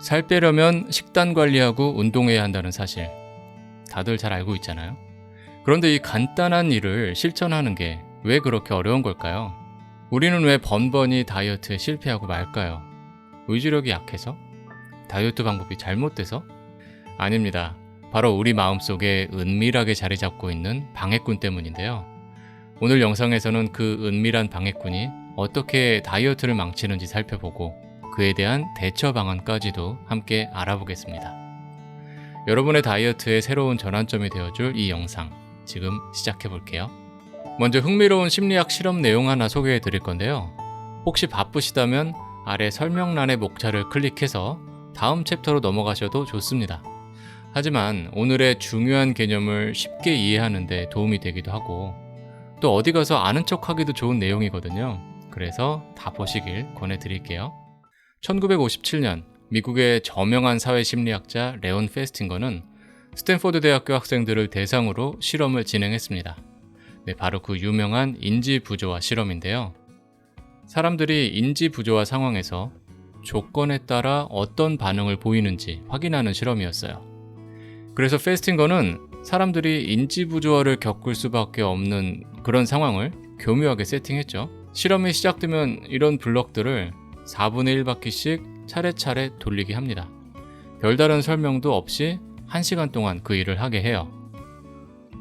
살 빼려면 식단 관리하고 운동해야 한다는 사실 다들 잘 알고 있잖아요. 그런데 이 간단한 일을 실천하는 게 왜 그렇게 어려운 걸까요? 우리는 왜 번번이 다이어트에 실패하고 말까요? 의지력이 약해서? 다이어트 방법이 잘못돼서? 아닙니다. 바로 우리 마음속에 은밀하게 자리 잡고 있는 방해꾼 때문인데요. 오늘 영상에서는 그 은밀한 방해꾼이 어떻게 다이어트를 망치는지 살펴보고 그에 대한 대처 방안까지도 함께 알아보겠습니다. 여러분의 다이어트의 새로운 전환점이 되어줄 이 영상 지금 시작해 볼게요. 먼저 흥미로운 심리학 실험 내용 하나 소개해 드릴 건데요. 혹시 바쁘시다면 아래 설명란의 목차를 클릭해서 다음 챕터로 넘어가셔도 좋습니다. 하지만 오늘의 중요한 개념을 쉽게 이해하는 데 도움이 되기도 하고 또 어디 가서 아는 척하기도 좋은 내용이거든요. 그래서 다 보시길 권해드릴게요. 1957년 미국의 저명한 사회심리학자 레온 페스팅거는 스탠포드 대학교 학생들을 대상으로 실험을 진행했습니다. 네, 바로 그 유명한 인지부조화 실험인데요. 사람들이 인지부조화 상황에서 조건에 따라 어떤 반응을 보이는지 확인하는 실험이었어요. 그래서 페스팅거는 사람들이 인지부조화를 겪을 수밖에 없는 그런 상황을 교묘하게 세팅했죠. 실험이 시작되면 이런 블럭들을 4분의 1바퀴씩 차례차례 돌리게 합니다. 별다른 설명도 없이 1시간 동안 그 일을 하게 해요.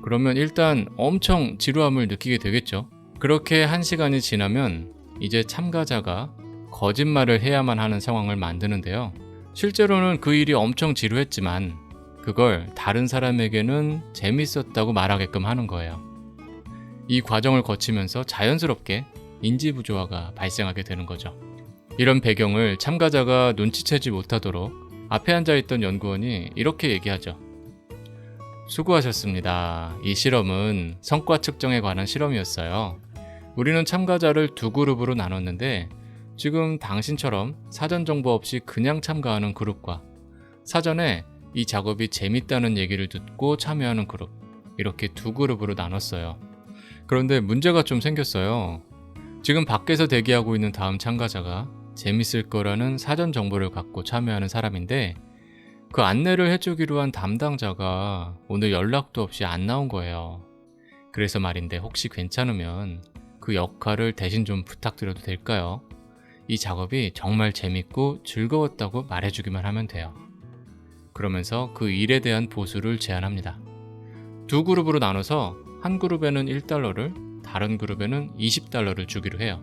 그러면 일단 엄청 지루함을 느끼게 되겠죠. 그렇게 1시간이 지나면 이제 참가자가 거짓말을 해야만 하는 상황을 만드는데요. 실제로는 그 일이 엄청 지루했지만 그걸 다른 사람에게는 재밌었다고 말하게끔 하는 거예요. 이 과정을 거치면서 자연스럽게 인지부조화가 발생하게 되는 거죠. 이런 배경을 참가자가 눈치채지 못하도록 앞에 앉아있던 연구원이 이렇게 얘기하죠. 수고하셨습니다. 이 실험은 성과 측정에 관한 실험이었어요. 우리는 참가자를 2그룹으로 나눴는데 지금 당신처럼 사전 정보 없이 그냥 참가하는 그룹과 사전에 이 작업이 재밌다는 얘기를 듣고 참여하는 그룹, 이렇게 2그룹으로 나눴어요. 그런데 문제가 좀 생겼어요. 지금 밖에서 대기하고 있는 다음 참가자가 재밌을 거라는 사전 정보를 갖고 참여하는 사람인데 그 안내를 해주기로 한 담당자가 오늘 연락도 없이 안 나온 거예요. 그래서 말인데 혹시 괜찮으면 그 역할을 대신 좀 부탁드려도 될까요? 이 작업이 정말 재밌고 즐거웠다고 말해주기만 하면 돼요. 그러면서 그 일에 대한 보수를 제안합니다. 2그룹으로 나눠서 한 그룹에는 $1를, 다른 그룹에는 $20를 주기로 해요.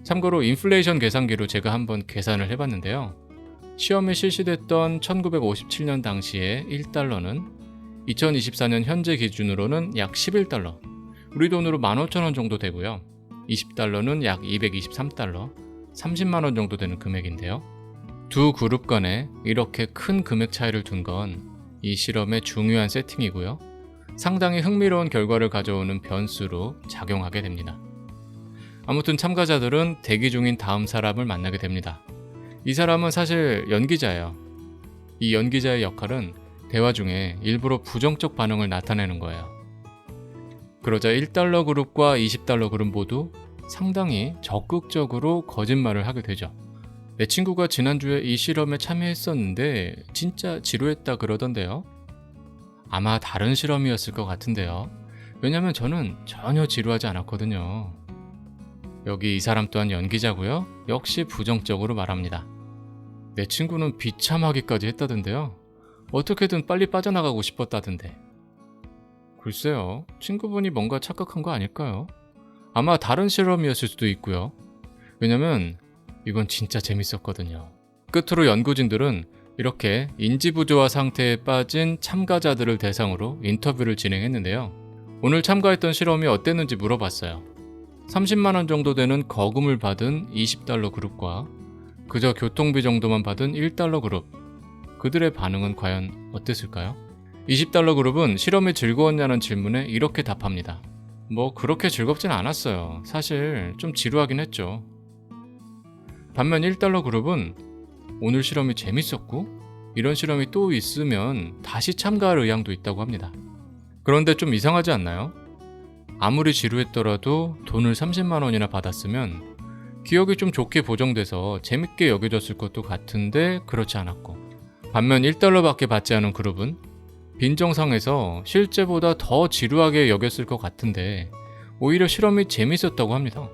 참고로 인플레이션 계산기로 제가 한번 계산을 해봤는데요. 시험이 실시됐던 1957년 당시에 $1는 2024년 현재 기준으로는 약 $11, 우리 돈으로 15,000원 정도 되고요. $20는 약 $223, 30만 원 정도 되는 금액인데요. 2그룹 간에 이렇게 큰 금액 차이를 둔 건 이 실험의 중요한 세팅이고요. 상당히 흥미로운 결과를 가져오는 변수로 작용하게 됩니다. 아무튼 참가자들은 대기 중인 다음 사람을 만나게 됩니다. 이 사람은 사실 연기자예요. 이 연기자의 역할은 대화 중에 일부러 부정적 반응을 나타내는 거예요. 그러자 $1 그룹과 $20 그룹 모두 상당히 적극적으로 거짓말을 하게 되죠. 내 친구가 지난주에 이 실험에 참여했었는데 진짜 지루했다 그러던데요. 아마 다른 실험이었을 것 같은데요. 왜냐면 저는 전혀 지루하지 않았거든요. 여기 이 사람 또한 연기자고요. 역시 부정적으로 말합니다. 내 친구는 비참하기까지 했다던데요. 어떻게든 빨리 빠져나가고 싶었다던데. 글쎄요. 친구분이 뭔가 착각한 거 아닐까요? 아마 다른 실험이었을 수도 있고요. 왜냐면 이건 진짜 재밌었거든요. 끝으로 연구진들은 이렇게 인지부조화 상태에 빠진 참가자들을 대상으로 인터뷰를 진행했는데요. 오늘 참가했던 실험이 어땠는지 물어봤어요. 30만 원 정도 되는 거금을 받은 $20 그룹과 그저 교통비 정도만 받은 $1 그룹. 그들의 반응은 과연 어땠을까요? $20 그룹은 실험이 즐거웠냐는 질문에 이렇게 답합니다. 뭐 그렇게 즐겁진 않았어요. 사실 좀 지루하긴 했죠. 반면 $1 그룹은 오늘 실험이 재밌었고 이런 실험이 또 있으면 다시 참가할 의향도 있다고 합니다. 그런데 좀 이상하지 않나요? 아무리 지루했더라도 돈을 30만 원이나 받았으면 기억이 좀 좋게 보정돼서 재밌게 여겨졌을 것도 같은데 그렇지 않았고, 반면 1달러밖에 받지 않은 그룹은 빈정상에서 실제보다 더 지루하게 여겼을 것 같은데 오히려 실험이 재밌었다고 합니다.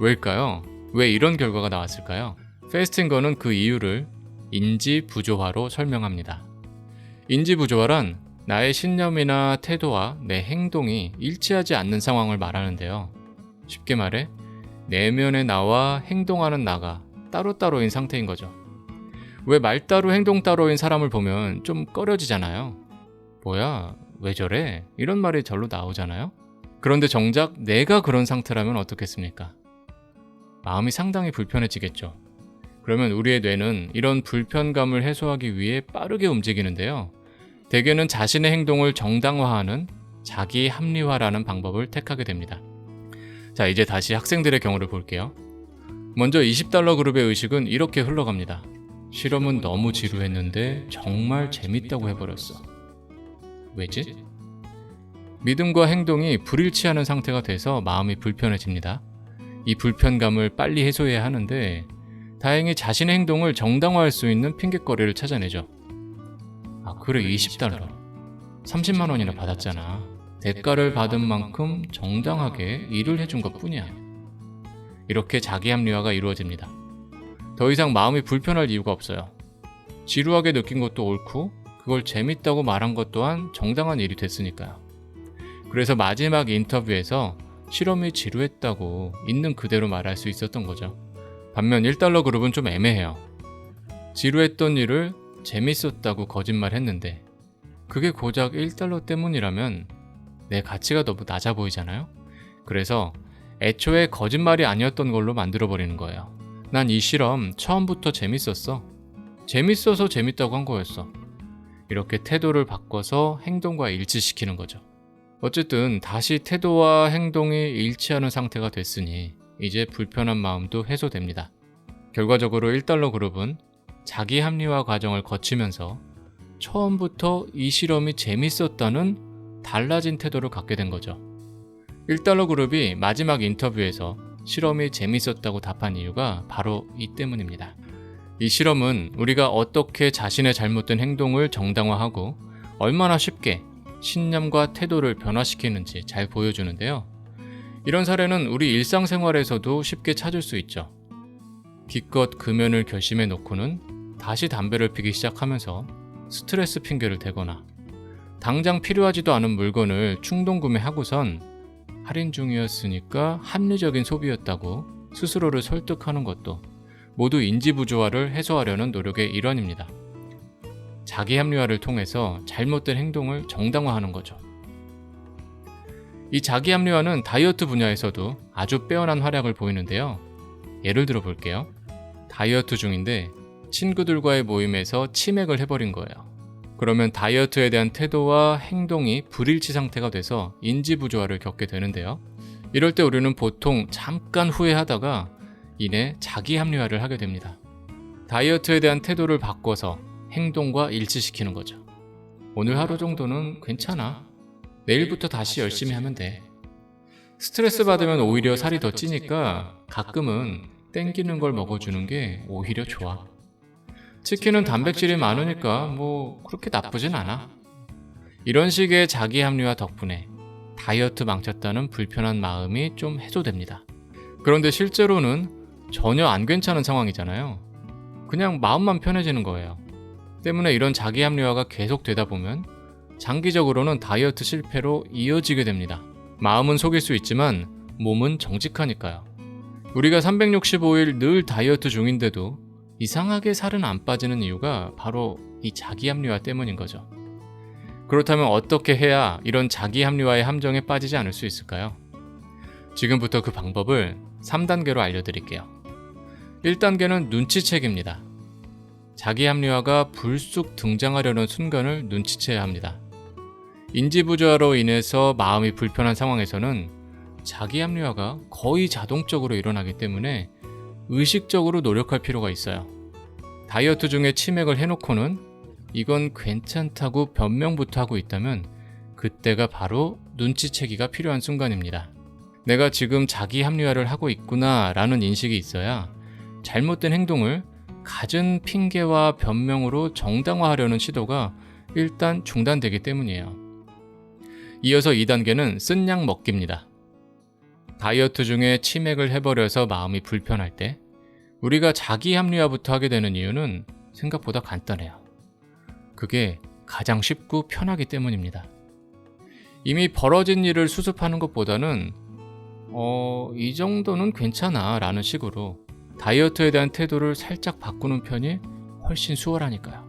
왜일까요? 왜 이런 결과가 나왔을까요? 페스팅거는 그 이유를 인지부조화로 설명합니다. 인지부조화란 나의 신념이나 태도와 내 행동이 일치하지 않는 상황을 말하는데요. 쉽게 말해 내면의 나와 행동하는 나가 따로따로인 상태인 거죠. 왜 말 따로 행동 따로인 사람을 보면 좀 꺼려지잖아요. 뭐야, 왜 저래? 이런 말이 절로 나오잖아요. 그런데 정작 내가 그런 상태라면 어떻겠습니까? 마음이 상당히 불편해지겠죠. 그러면 우리의 뇌는 이런 불편감을 해소하기 위해 빠르게 움직이는데요. 대개는 자신의 행동을 정당화하는 자기 합리화라는 방법을 택하게 됩니다. 자, 이제 다시 학생들의 경우를 볼게요. 먼저 20달러 그룹의 의식은 이렇게 흘러갑니다. 실험은 너무 지루했는데 정말 재밌다고 해버렸어. 왜지? 믿음과 행동이 불일치하는 상태가 돼서 마음이 불편해집니다. 이 불편감을 빨리 해소해야 하는데 다행히 자신의 행동을 정당화할 수 있는 핑곗거리를 찾아내죠. 아, 그래, 20달러. 30만 원이나 받았잖아. 대가를 받은 만큼 정당하게 일을 해준 것 뿐이야. 이렇게 자기 합리화가 이루어집니다. 더 이상 마음이 불편할 이유가 없어요. 지루하게 느낀 것도 옳고 그걸 재밌다고 말한 것 또한 정당한 일이 됐으니까요. 그래서 마지막 인터뷰에서 실험이 지루했다고 있는 그대로 말할 수 있었던 거죠. 반면 1달러 그룹은 좀 애매해요. 지루했던 일을 재밌었다고 거짓말했는데 그게 고작 1달러 때문이라면 내 가치가 너무 낮아 보이잖아요. 그래서 애초에 거짓말이 아니었던 걸로 만들어버리는 거예요. 난 이 실험 처음부터 재밌었어. 재밌어서 재밌다고 한 거였어. 이렇게 태도를 바꿔서 행동과 일치시키는 거죠. 어쨌든 다시 태도와 행동이 일치하는 상태가 됐으니 이제 불편한 마음도 해소됩니다. 결과적으로 1달러 그룹은 자기 합리화 과정을 거치면서 처음부터 이 실험이 재밌었다는 달라진 태도를 갖게 된 거죠. 1달러 그룹이 마지막 인터뷰에서 실험이 재밌었다고 답한 이유가 바로 이 때문입니다. 이 실험은 우리가 어떻게 자신의 잘못된 행동을 정당화하고 얼마나 쉽게 신념과 태도를 변화시키는지 잘 보여주는데요. 이런 사례는 우리 일상생활에서도 쉽게 찾을 수 있죠. 기껏 금연을 결심해 놓고는 다시 담배를 피기 시작하면서 스트레스 핑계를 대거나 당장 필요하지도 않은 물건을 충동 구매하고선 할인 중이었으니까 합리적인 소비였다고 스스로를 설득하는 것도 모두 인지부조화를 해소하려는 노력의 일환입니다. 자기 합리화를 통해서 잘못된 행동을 정당화하는 거죠. 이 자기 합리화는 다이어트 분야에서도 아주 빼어난 활약을 보이는데요. 예를 들어 볼게요. 다이어트 중인데 친구들과의 모임에서 치맥을 해버린 거예요. 그러면 다이어트에 대한 태도와 행동이 불일치 상태가 돼서 인지부조화를 겪게 되는데요. 이럴 때 우리는 보통 잠깐 후회하다가 이내 자기 합리화를 하게 됩니다. 다이어트에 대한 태도를 바꿔서 행동과 일치시키는 거죠. 오늘 하루 정도는 괜찮아. 내일부터 다시 열심히 하면 돼. 스트레스 받으면 오히려 살이 더 찌니까 가끔은 땡기는 걸 먹어주는 게 오히려 좋아. 치킨은 단백질이 많으니까 뭐 그렇게 나쁘진 않아. 이런 식의 자기 합리화 덕분에 다이어트 망쳤다는 불편한 마음이 좀 해소됩니다. 그런데 실제로는 전혀 안 괜찮은 상황이잖아요. 그냥 마음만 편해지는 거예요. 때문에 이런 자기 합리화가 계속 되다 보면 장기적으로는 다이어트 실패로 이어지게 됩니다. 마음은 속일 수 있지만 몸은 정직하니까요. 우리가 365일 늘 다이어트 중인데도 이상하게 살은 안 빠지는 이유가 바로 이 자기 합리화 때문인 거죠. 그렇다면 어떻게 해야 이런 자기 합리화의 함정에 빠지지 않을 수 있을까요? 지금부터 그 방법을 3단계로 알려드릴게요. 1단계는 눈치채기입니다. 자기 합리화가 불쑥 등장하려는 순간을 눈치채야 합니다. 인지부조화로 인해서 마음이 불편한 상황에서는 자기 합리화가 거의 자동적으로 일어나기 때문에 의식적으로 노력할 필요가 있어요. 다이어트 중에 치맥을 해놓고는 이건 괜찮다고 변명부터 하고 있다면 그때가 바로 눈치채기가 필요한 순간입니다. 내가 지금 자기 합리화를 하고 있구나 라는 인식이 있어야 잘못된 행동을 갖은 핑계와 변명으로 정당화하려는 시도가 일단 중단되기 때문이에요. 이어서 2단계는 쓴 약 먹기입니다. 다이어트 중에 치맥을 해버려서 마음이 불편할 때 우리가 자기 합리화부터 하게 되는 이유는 생각보다 간단해요. 그게 가장 쉽고 편하기 때문입니다. 이미 벌어진 일을 수습하는 것보다는 이 정도는 괜찮아 라는 식으로 다이어트에 대한 태도를 살짝 바꾸는 편이 훨씬 수월하니까요.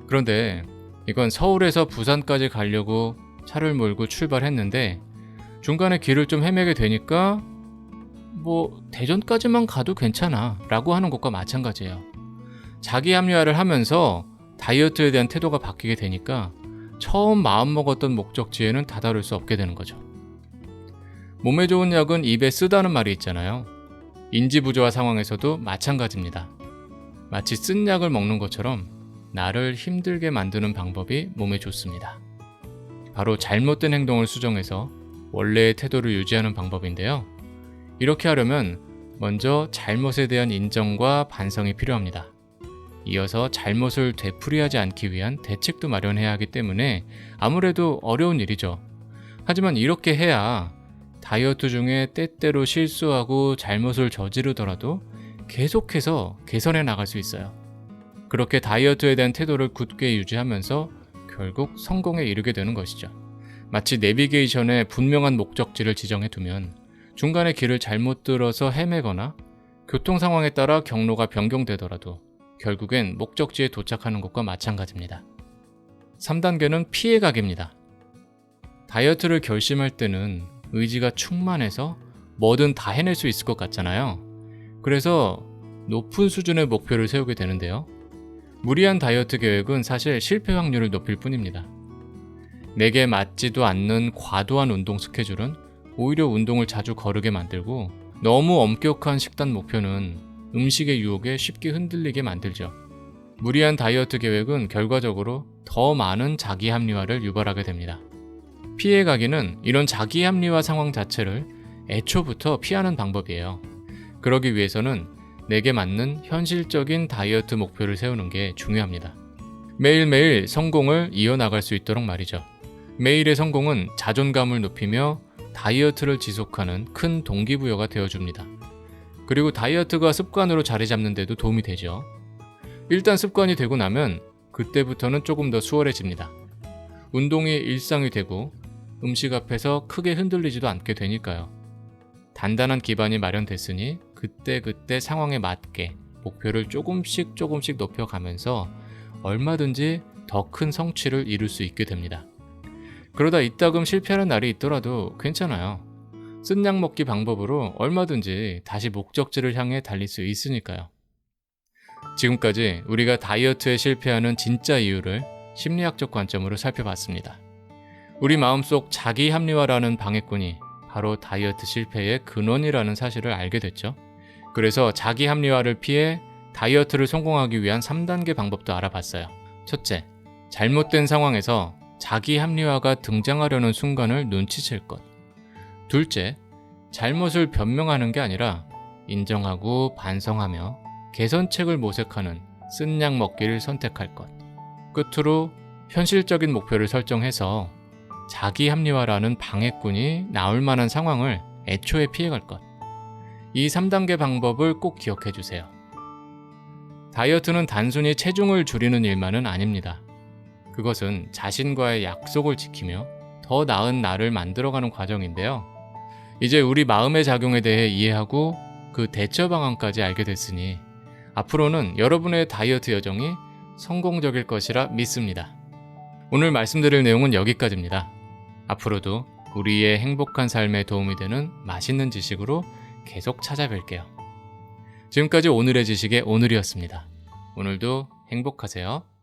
그런데 이건 서울에서 부산까지 가려고 차를 몰고 출발했는데 중간에 길을 좀 헤매게 되니까 대전까지만 가도 괜찮아 라고 하는 것과 마찬가지예요. 자기 합리화를 하면서 다이어트에 대한 태도가 바뀌게 되니까 처음 마음먹었던 목적지에는 다다를 수 없게 되는 거죠. 몸에 좋은 약은 입에 쓰다는 말이 있잖아요. 인지부조화 상황에서도 마찬가지입니다. 마치 쓴 약을 먹는 것처럼 나를 힘들게 만드는 방법이 몸에 좋습니다. 바로 잘못된 행동을 수정해서 원래의 태도를 유지하는 방법인데요. 이렇게 하려면 먼저 잘못에 대한 인정과 반성이 필요합니다. 이어서 잘못을 되풀이하지 않기 위한 대책도 마련해야 하기 때문에 아무래도 어려운 일이죠. 하지만 이렇게 해야 다이어트 중에 때때로 실수하고 잘못을 저지르더라도 계속해서 개선해 나갈 수 있어요. 그렇게 다이어트에 대한 태도를 굳게 유지하면서 결국 성공에 이르게 되는 것이죠. 마치 내비게이션에 분명한 목적지를 지정해 두면 중간에 길을 잘못 들어서 헤매거나 교통 상황에 따라 경로가 변경되더라도 결국엔 목적지에 도착하는 것과 마찬가지입니다. 3단계는 피해가기입니다. 다이어트를 결심할 때는 의지가 충만해서 뭐든 다 해낼 수 있을 것 같잖아요. 그래서 높은 수준의 목표를 세우게 되는데요. 무리한 다이어트 계획은 사실 실패 확률을 높일 뿐입니다. 내게 맞지도 않는 과도한 운동 스케줄은 오히려 운동을 자주 거르게 만들고 너무 엄격한 식단 목표는 음식의 유혹에 쉽게 흔들리게 만들죠. 무리한 다이어트 계획은 결과적으로 더 많은 자기 합리화를 유발하게 됩니다. 피해가기는 이런 자기 합리화 상황 자체를 애초부터 피하는 방법이에요. 그러기 위해서는 내게 맞는 현실적인 다이어트 목표를 세우는 게 중요합니다. 매일매일 성공을 이어나갈 수 있도록 말이죠. 매일의 성공은 자존감을 높이며 다이어트를 지속하는 큰 동기부여가 되어줍니다. 그리고 다이어트가 습관으로 자리 잡는 데도 도움이 되죠. 일단 습관이 되고 나면 그때부터는 조금 더 수월해집니다. 운동이 일상이 되고 음식 앞에서 크게 흔들리지도 않게 되니까요. 단단한 기반이 마련됐으니 그때 상황에 맞게 목표를 조금씩 높여가면서 얼마든지 더 큰 성취를 이룰 수 있게 됩니다. 그러다 이따금 실패하는 날이 있더라도 괜찮아요. 쓴 약 먹기 방법으로 얼마든지 다시 목적지를 향해 달릴 수 있으니까요. 지금까지 우리가 다이어트에 실패하는 진짜 이유를 심리학적 관점으로 살펴봤습니다. 우리 마음속 자기 합리화라는 방해꾼이 바로 다이어트 실패의 근원이라는 사실을 알게 됐죠. 그래서 자기 합리화를 피해 다이어트를 성공하기 위한 3단계 방법도 알아봤어요. 첫째, 잘못된 상황에서 자기 합리화가 등장하려는 순간을 눈치챌 것. 둘째, 잘못을 변명하는 게 아니라 인정하고 반성하며 개선책을 모색하는 쓴 약 먹기를 선택할 것. 끝으로 현실적인 목표를 설정해서 자기 합리화라는 방해꾼이 나올 만한 상황을 애초에 피해갈 것. 이 3단계 방법을 꼭 기억해 주세요. 다이어트는 단순히 체중을 줄이는 일만은 아닙니다. 그것은 자신과의 약속을 지키며 더 나은 나를 만들어가는 과정인데요. 이제 우리 마음의 작용에 대해 이해하고 그 대처 방안까지 알게 됐으니 앞으로는 여러분의 다이어트 여정이 성공적일 것이라 믿습니다. 오늘 말씀드릴 내용은 여기까지입니다. 앞으로도 우리의 행복한 삶에 도움이 되는 맛있는 지식으로 계속 찾아뵐게요. 지금까지 오늘의 지식의 오늘이었습니다. 오늘도 행복하세요.